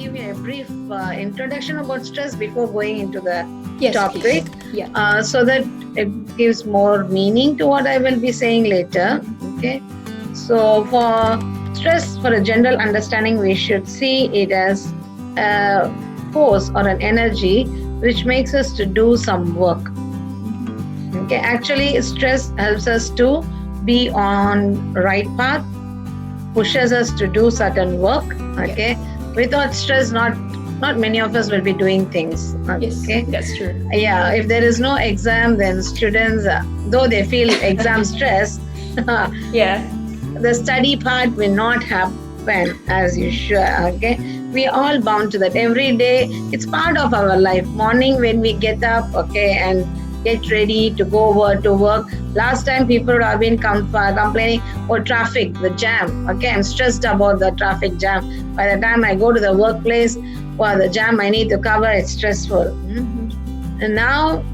give you a brief introduction about stress before going into the Yes, topic, please. Yeah. so that it gives more meaning to what I will be saying later. Okay, so for stress, for a general understanding, we should see it as a force or an energy which makes us to do some work. Okay, actually, stress helps us to be on right path, pushes us to do certain work. Okay, without stress, not many of us will be doing things. Yes, Okay, that's true. yeah. If there is no exam, then students, though they feel exam stress, Yeah. the study part will not happen as usual. Okay, we are all bound to that every day. It's part of our life. Morning when we get up, okay, and get ready to go over to work. Last time people would have been complaining, oh, traffic, the jam. Okay, I'm stressed about the traffic jam. By the time I go to the workplace, well, the jam I need to cover, it's stressful. And now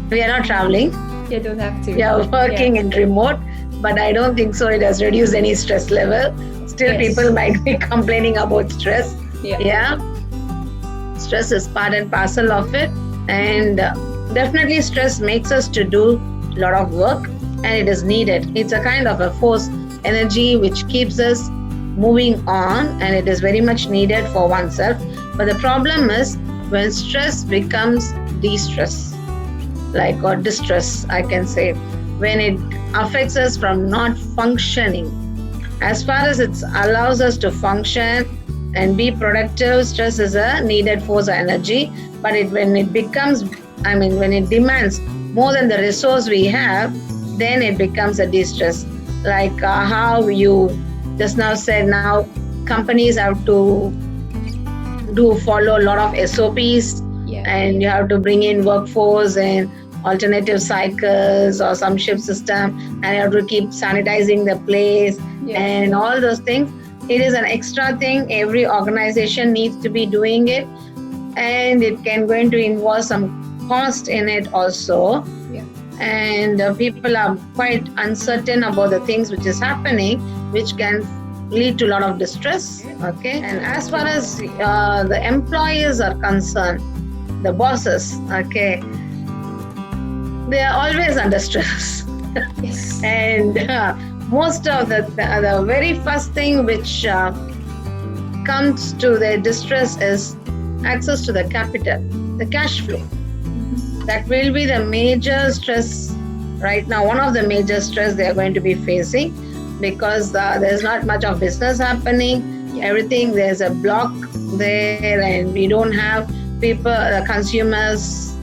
we are not traveling. You don't have to. We are working in remote, but I don't think so. It has reduced any stress level. Still, Yes. people might be complaining about stress. Yeah. Stress is part and parcel of it, and definitely stress makes us to do a lot of work, and it is needed. It's a kind of a force energy which keeps us moving on, and it is very much needed for oneself. But the problem is when stress becomes de-stress, like, or distress, I can say, when it affects us from not functioning. As far as it allows us to function and be productive, stress is a needed force or energy. But when it becomes, when it demands more than the resource we have, then it becomes a distress. Like how you just now said, now companies have to follow a lot of SOPs, and you have to bring in workforce and alternative cycles or some shift system, and you have to keep sanitizing the place and all those things. It is an extra thing. Every organization needs to be doing it, and it can going to involve some cost in it also. And people are quite uncertain about the things which is happening, which can lead to a lot of distress. Okay, and as far as the employees are concerned, the bosses, okay, they are always under stress. Yes. And most of the very first thing which comes to their distress is access to the capital, the cash flow. That will be the major stress right now, one of the major stress they are going to be facing, because there's not much of business happening. Everything, there's a block there, and we don't have people, consumers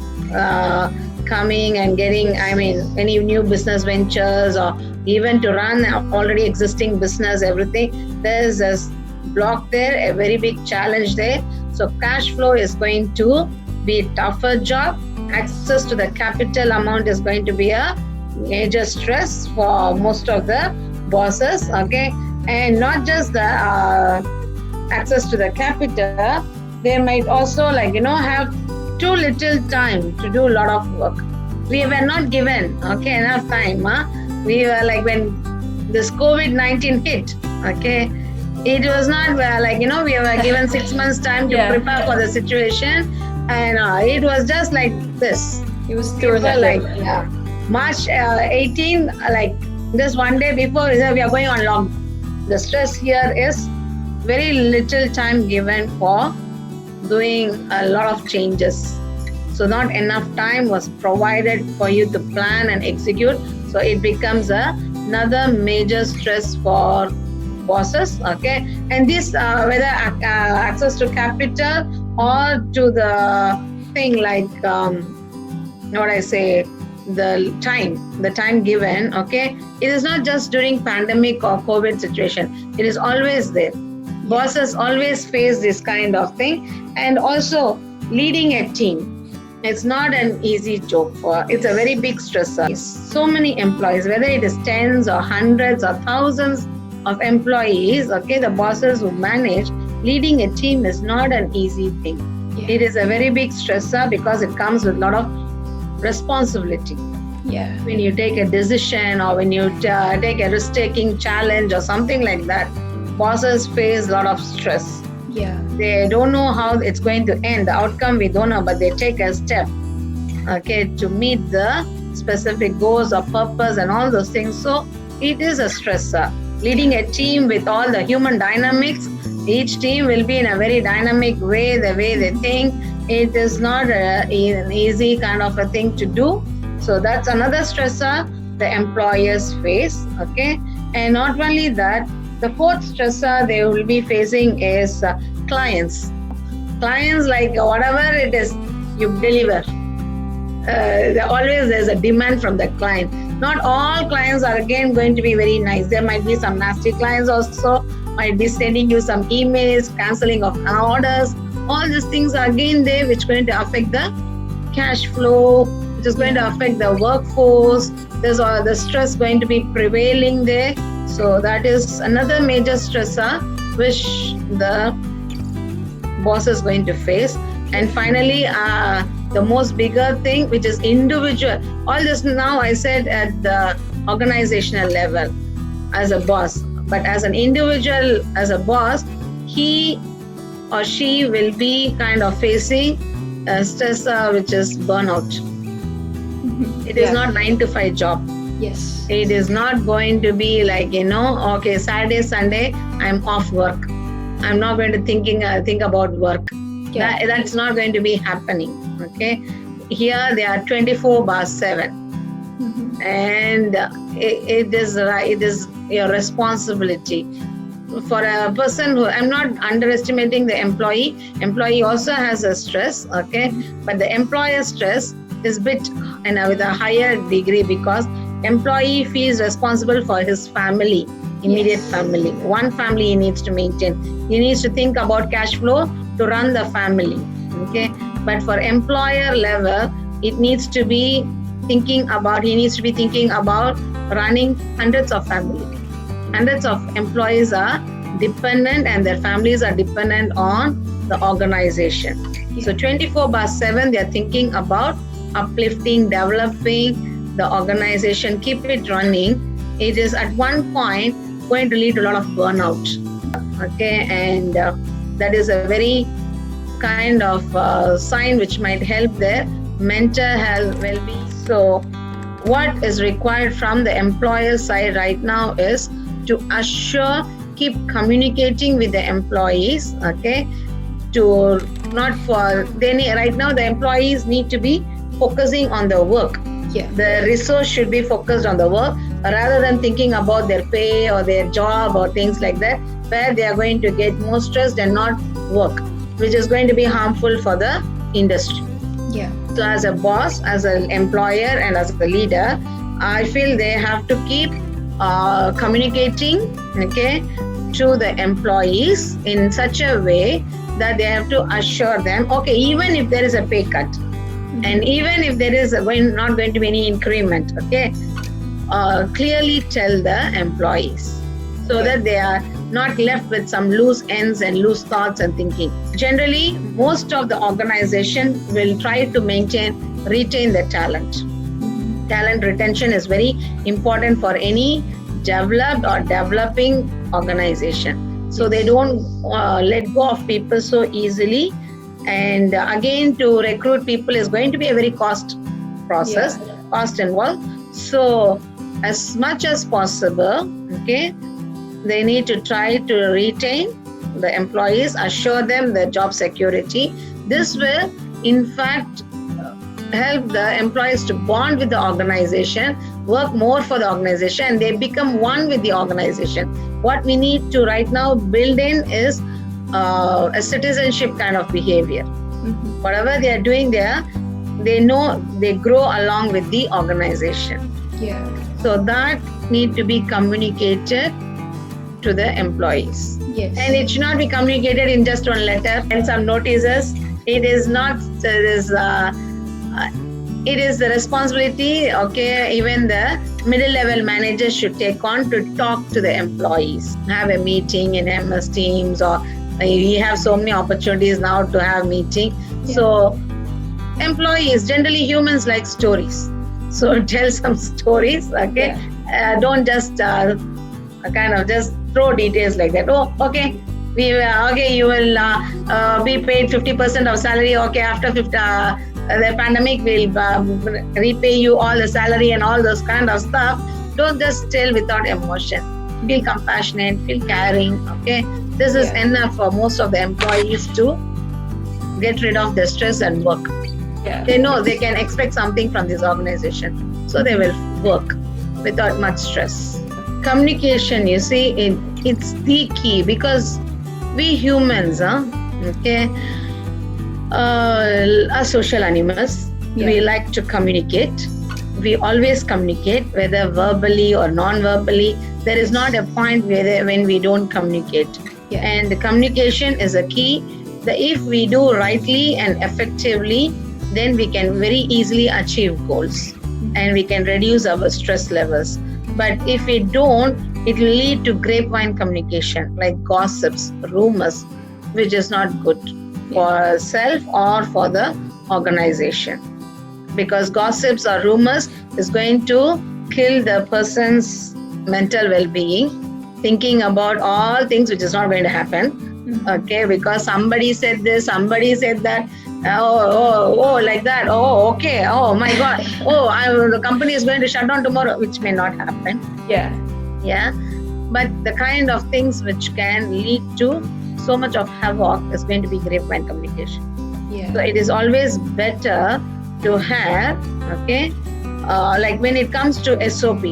coming and getting, any new business ventures, or even to run already existing business, everything. There's a block there, a very big challenge there. So cash flow is going to be a tougher job. Access to the capital amount is going to be a major stress for most of the bosses. Okay, and not just the access to the capital, they might also have too little time to do a lot of work. We were not given enough time. We were like, when this COVID-19 hit, okay, it was not we were given 6 months time to prepare for the situation, and it was just like this. It was through March 18, just one day before we are going on lockdown. The stress here is very little time given for doing a lot of changes. So not enough time was provided for you to plan and execute. So it becomes another major stress for bosses. Okay, and this whether access to capital or to the thing the time given. Okay, it is not just during pandemic or COVID situation. It is always there. Bosses always face this kind of thing, and also leading a team. It's not an easy job. It's a very big stressor. So many employees, whether it is tens or hundreds or thousands of employees, okay, the bosses who manage, leading a team is not an easy thing. It is a very big stressor because it comes with a lot of responsibility. When you take a decision, or when you take a risk-taking challenge or something like that, bosses face a lot of stress. They don't know how it's going to end. The outcome we don't know, but they take a step, okay, to meet the specific goals or purpose and all those things. So it is a stressor. Leading a team with all the human dynamics, each team will be in a very dynamic way, the way they think. It is not an easy kind of a thing to do. So that's another stressor the employers face, okay. And not only that, the fourth stressor they will be facing is clients. Clients, like whatever it is you deliver, always there's a demand from the client. Not all clients are again going to be very nice. There might be some nasty clients also, might be sending you some emails, cancelling of orders. All these things are again there, which are going to affect the cash flow, which is going to affect the workforce. There's all the stress going to be prevailing there. So that is another major stressor which the boss is going to face. And finally, the most bigger thing, which is individual. All this now I said at the organizational level as a boss, but as an individual, as a boss, he or she will be kind of facing a stressor, which is burnout. It is not 9 to 5 job. Yes. It is not going to be like, okay, Saturday, Sunday, I'm off work. I'm not going to think about work. Yeah. That's not going to be happening. Okay. Here they are 24/7. And it is your responsibility. For a person who, I'm not underestimating the employee also has a stress, okay, but the employer stress is bit with a higher degree, because employee feels responsible for his family, immediate family. One family he needs to maintain. He needs to think about cash flow to run the family, okay. But for employer level, it needs to be thinking about running hundreds of families. Hundreds of employees are dependent, and their families are dependent on the organization. So 24/7, they are thinking about uplifting, developing the organization, keep it running. It is at one point going to lead to a lot of burnout. Okay, and that is a very kind of sign which might help their mental health well-being. So what is required from the employer side right now is to keep communicating with the employees, okay, right now the employees need to be focusing on the work. Yeah. The resource should be focused on the work rather than thinking about their pay or their job or things like that, where they are going to get more stressed and not work, which is going to be harmful for the industry. Yeah. So as a boss, as an employer, and as a leader, I feel they have to keep communicating, okay, to the employees in such a way that they have to assure them, okay, even if there is a pay cut, and even if there is not going to be any increment, okay, clearly tell the employees so that they are not left with some loose ends and loose thoughts and thinking. Generally, most of the organization will try to retain the talent. Talent retention is very important for any developed or developing organization. So they don't let go of people so easily. And again, to recruit people is going to be a very cost process, cost involved. So as much as possible, okay, they need to try to retain the employees, assure them the job security. This will, in fact, help the employees to bond with the organization, work more for the organization, and they become one with the organization. What we need to right now build in is a citizenship kind of behavior. Whatever they are doing there, they know they grow along with the organization. Yeah. So that need to be communicated to the employees. Yes. And it should not be communicated in just one letter and some notices. It is not, it is the responsibility, okay, even the middle level managers should take on to talk to the employees. Have a meeting in MS Teams, or we have so many opportunities now to have meeting. Yeah. So employees, generally humans like stories. So tell some stories, okay? Yeah. Don't just kind of just throw details like that. Oh, okay, Okay, you will be paid 50% of salary. Okay, after the pandemic, we'll repay you all the salary and all those kind of stuff. Don't just tell without emotion. Feel compassionate, feel caring. Okay, this is enough for most of the employees to get rid of the stress and work. They know they can expect something from this organization, so they will work without much stress. Communication, you see, it's the key, because we humans, okay, are social animals. We like to communicate. We always communicate, whether verbally or non-verbally. There is not a point when we don't communicate. And the communication is a key. That if we do rightly and effectively, then we can very easily achieve goals and we can reduce our stress levels. But if we don't, it will lead to grapevine communication, like gossips, rumors, which is not good for self or for the organization. Because gossips or rumors is going to kill the person's mental well-being, thinking about all things which is not going to happen. Okay, because somebody said this, somebody said that. Oh, like that. Oh, okay. Oh my God. The company is going to shut down tomorrow, which may not happen. Yeah. But the kind of things which can lead to so much of havoc is going to be grapevine communication. So it is always better to have, okay, like when it comes to SOP,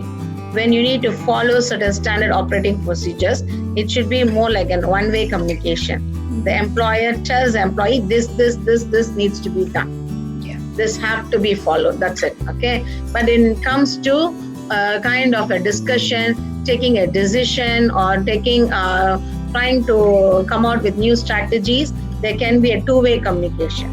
when you need to follow certain standard operating procedures, it should be more like a one-way communication. The employer tells the employee this needs to be done. This have to be followed. That's it. Okay. But when it comes to kind of a discussion, taking a decision or trying to come out with new strategies, there can be a two-way communication,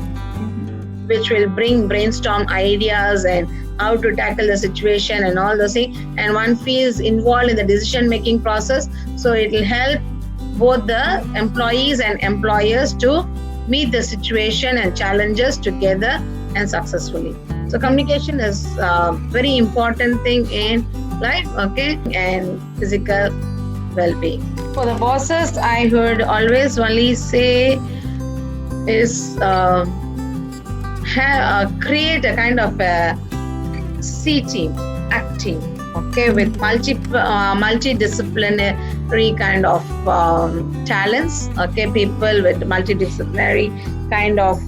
which will brainstorm ideas and how to tackle the situation and all those things. And one feels involved in the decision-making process. So it will help both the employees and employers to meet the situation and challenges together and successfully. So communication is a very important thing in life, okay, and physical well-being. For the bosses, I heard always only say is create a kind of a C team, ACT team, okay, with multidisciplinary kind of talents, okay, people with multidisciplinary kind of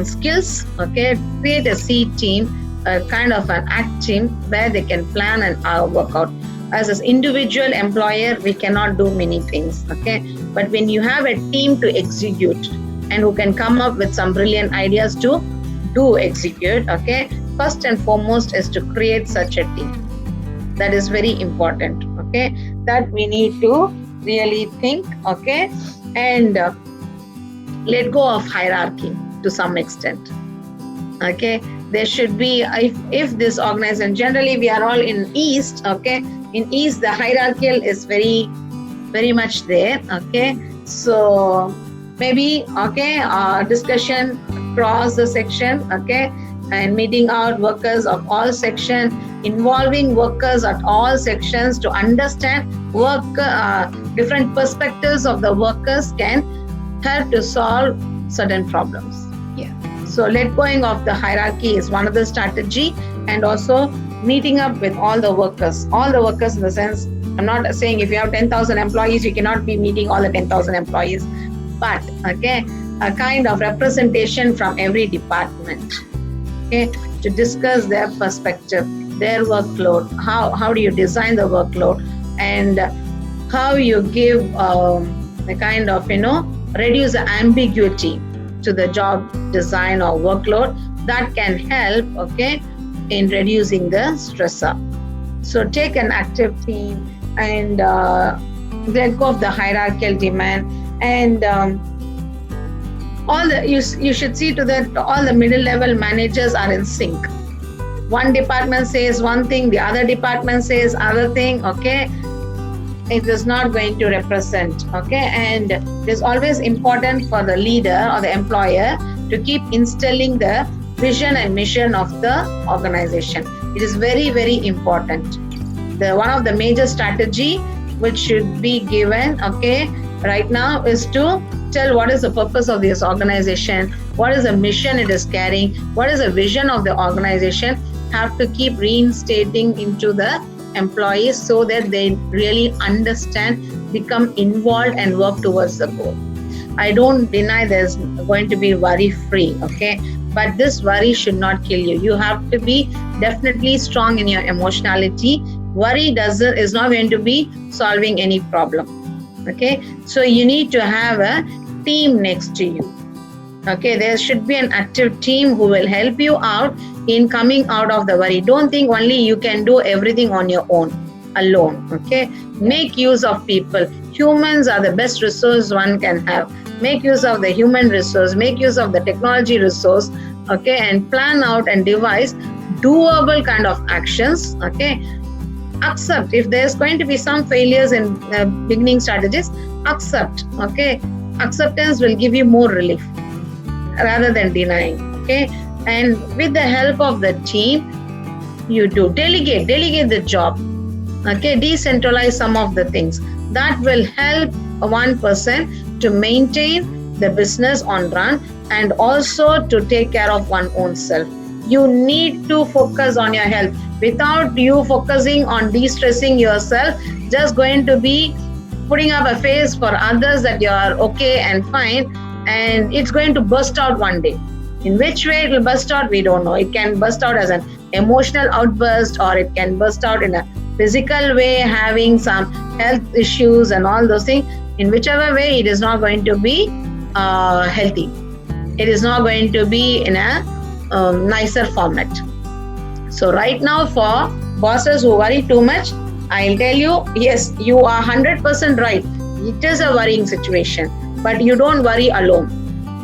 skills, okay, create a C team, a kind of an ACT team where they can plan and work out. As an individual employer, we cannot do many things, okay, but when you have a team to execute and who can come up with some brilliant ideas to do execute, okay, first and foremost is to create such a team. That is very important, okay, that we need to really think, okay, and let go of hierarchy to some extent, okay. There should be, if this organization, generally we are all in East, okay, in East the hierarchical is very, very much there, okay, so maybe, okay, discussion across the section, okay, and meeting out workers of all sections, involving workers at all sections to understand different perspectives of the workers can help to solve certain problems. So let going of the hierarchy is one of the strategy, and also meeting up with all the workers in the sense, I'm not saying if you have 10,000 employees, you cannot be meeting all the 10,000 employees, but okay, a kind of representation from every department, okay, to discuss their perspective, their workload, how do you design the workload, and how you give the kind of, reduce the ambiguity to the job design or workload. That can help, okay, in reducing the stressor. So take an active team and let go of the hierarchical demand, and you should see to that all the middle level managers are in sync. One department says one thing, the other department says other thing, okay. It is not going to represent, okay, and it is always important for the leader or the employer to keep instilling the vision and mission of the organization. It is very, very important. One of the major strategy which should be given, okay, right now is to tell what is the purpose of this organization, what is the mission it is carrying, what is the vision of the organization. Have to keep reinstating into the employees so that they really understand, become involved, and work towards the goal. I don't deny there's going to be worry free, okay? But this worry should not kill you. You have to be definitely strong in your emotionality. Worry is not going to be solving any problem, okay? So you need to have a team next to you, okay? There should be an active team who will help you out in coming out of the worry. Don't think only you can do everything on your own, alone, okay? Make use of people. Humans are the best resource one can have. Make use of the human resource, make use of the technology resource, okay? And plan out and devise doable kind of actions, okay? Accept if there's going to be some failures in beginning strategies. Accept, okay? Acceptance will give you more relief rather than denying, okay? And with the help of the team, you do delegate the job, okay? Decentralize some of the things. That will help one person to maintain the business on run and also to take care of one's own self. You need to focus on your health. Without you focusing on de-stressing yourself, just going to be putting up a face for others that you are okay and fine, and it's going to burst out one day. In which way it will burst out, we don't know. It can burst out as an emotional outburst, or it can burst out in a physical way, having some health issues and all those things. In whichever way, it is not going to be healthy. It is not going to be in a nicer format. So right now, for bosses who worry too much, I'll tell you, yes, you are 100% right. It is a worrying situation, but you don't worry alone.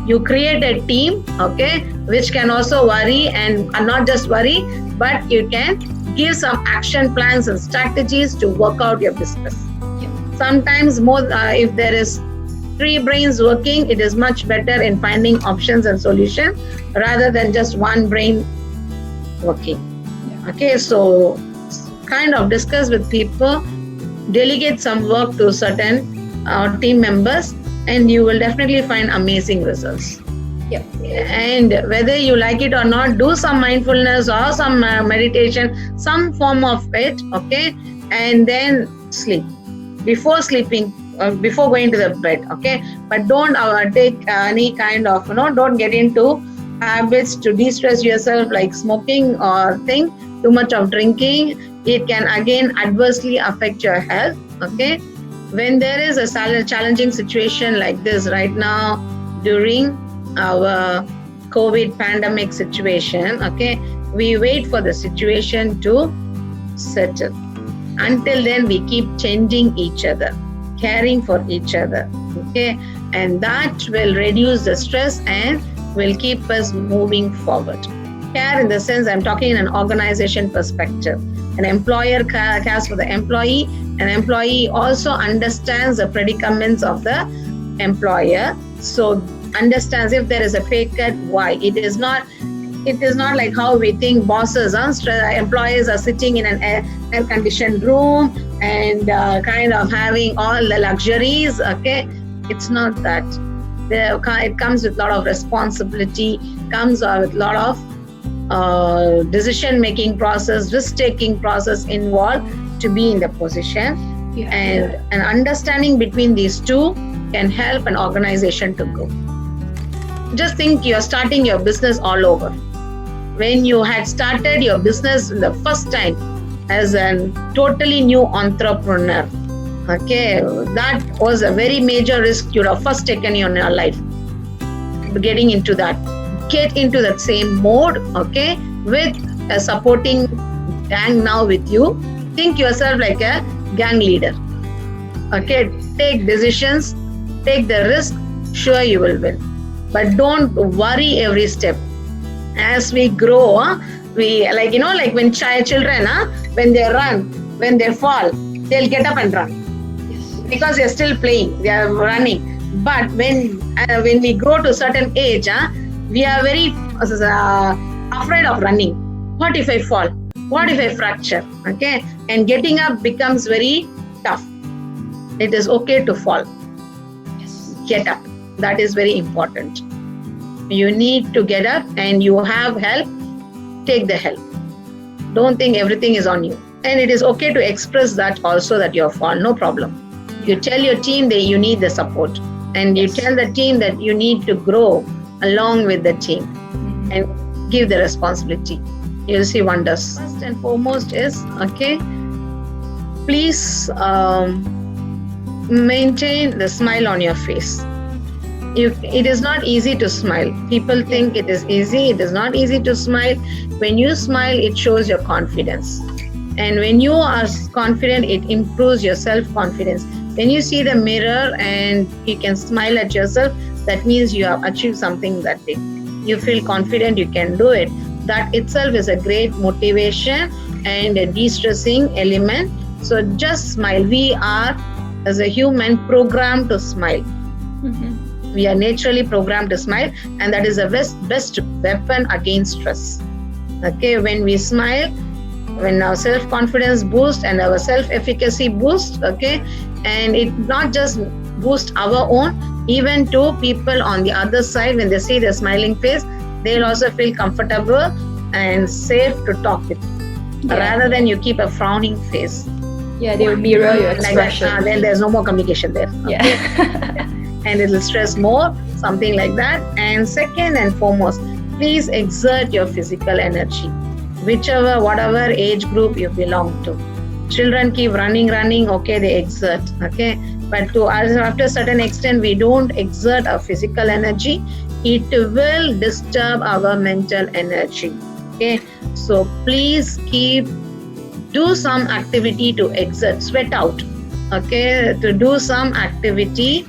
You create a team, okay, which can also worry, and not just worry, but you can give some action plans and strategies to work out your business. Sometimes more, if there is 3 brains working, it is much better in finding options and solutions rather than just one brain working. Okay, so kind of discuss with people, delegate some work to certain team members, and you will definitely find amazing results. Yep. And whether you like it or not, do some mindfulness or some meditation, some form of it, okay? And then sleep. Before sleeping, before going to the bed, okay? But don't take any kind of, don't get into habits to de-stress yourself like smoking or too much of drinking. It can again adversely affect your health, okay? When there is a challenging situation like this right now during our COVID pandemic situation, okay, we wait for the situation to settle. Until then, we keep changing each other, caring for each other, okay? And that will reduce the stress and will keep us moving forward. Care in the sense, I'm talking in an organization perspective. An employer cares for the employee. An employee also understands the predicaments of the employer. So understands if there is a pay cut, why. It is not like how we think bosses, employees are sitting in an air-conditioned room and kind of having all the luxuries, okay? It's not that. It comes with a lot of responsibility, comes with a lot of decision-making process, risk-taking process involved to be in the position. And an understanding between these two can help an organization to grow. Just think you're starting your business all over. When you had started your business the first time as a totally new entrepreneur, okay, that was a very major risk you would have first taken in your life. Getting into that. Get into that same mode, okay, with a supporting gang now with you. Think yourself like a gang leader. Okay, take decisions, take the risk, sure you will win. But don't worry every step. As we grow, we like when children, when they run, when they fall, they'll get up and run. Yes. Because they're still playing, they are running. But when we grow to a certain age, we are very afraid of running. What if I fall? What if I fracture? Okay, and getting up becomes very tough. It is okay to fall. get up. That is very important. You need to get up, and you have help, take the help. Don't think everything is on you. And it is okay to express that also, that you're fallen, no problem. You tell your team that you need the support, and you tell the team that you need to grow along with the team, and give the responsibility. You'll see wonders. First and foremost is, please maintain the smile on your face. It is not easy to smile. People think it is easy. It is not easy to smile. When you smile, it shows your confidence. And when you are confident, it improves your self-confidence. When you see the mirror and you can smile at yourself, that means you have achieved something that day. You feel confident, you can do it. That itself is a great motivation and a de-stressing element. So just smile. We are, as a human, programmed to smile. We are naturally programmed to smile, and that is the best weapon against stress. When we smile, when our self-confidence boosts and our self-efficacy boosts, and it not just boosts our own, even to people on the other side, when they see the smiling face, they'll also feel comfortable and safe to talk with you, rather than you keep a frowning face. Yeah, they will mirror your expression. Like then there's no more communication there. And it'll stress more, something like that. And second and foremost, please exert your physical energy, whatever age group you belong to. Children keep running, they exert, but to us, after a certain extent, we don't exert our physical energy, it will disturb our mental energy. So please do some activity to exert, sweat out, to do some activity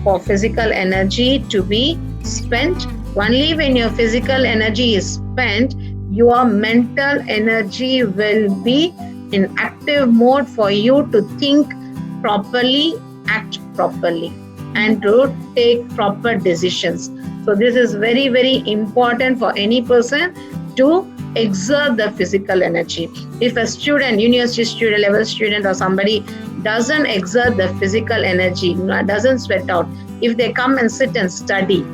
for physical energy to be spent. Only when your physical energy is spent, your mental energy will be in active mode for you to think properly, act properly, and to take proper decisions. So this is very, very important for any person to exert the physical energy. If a student, university student, level student, or somebody doesn't exert the physical energy, doesn't sweat out, if they come and sit and study,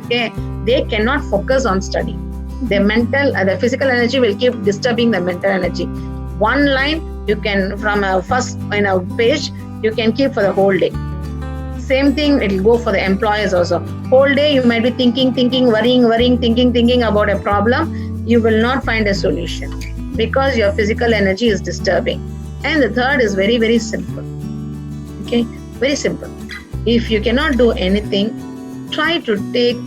they cannot focus on study. The physical energy will keep disturbing the mental energy. One line you can, from a first page, you can keep for the whole day. Same thing, it will go for the employers also. Whole day you might be thinking, worrying, thinking about a problem. You will not find a solution because your physical energy is disturbing. And the third is very, very simple. Very simple. If you cannot do anything, try to take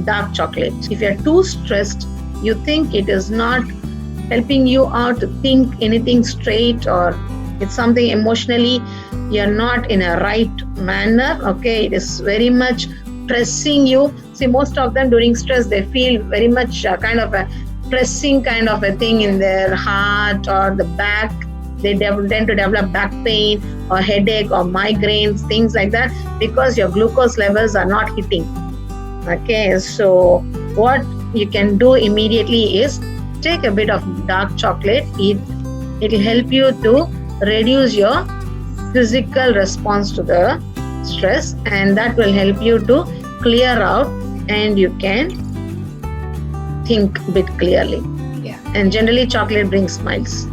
dark chocolate. If you're too stressed, you think it is not helping you out to think anything straight, or it's something emotionally you're not in a right manner, it is very much pressing you. See, most of them during stress, they feel very much kind of a pressing kind of a thing in their heart or the back. They tend to develop back pain or headache or migraines, things like that, because your glucose levels are not hitting. So what you can do immediately is take a bit of dark chocolate. It'll help you to reduce your physical response to the stress, and that will help you to clear out, and you can think a bit clearly. And generally chocolate brings smiles.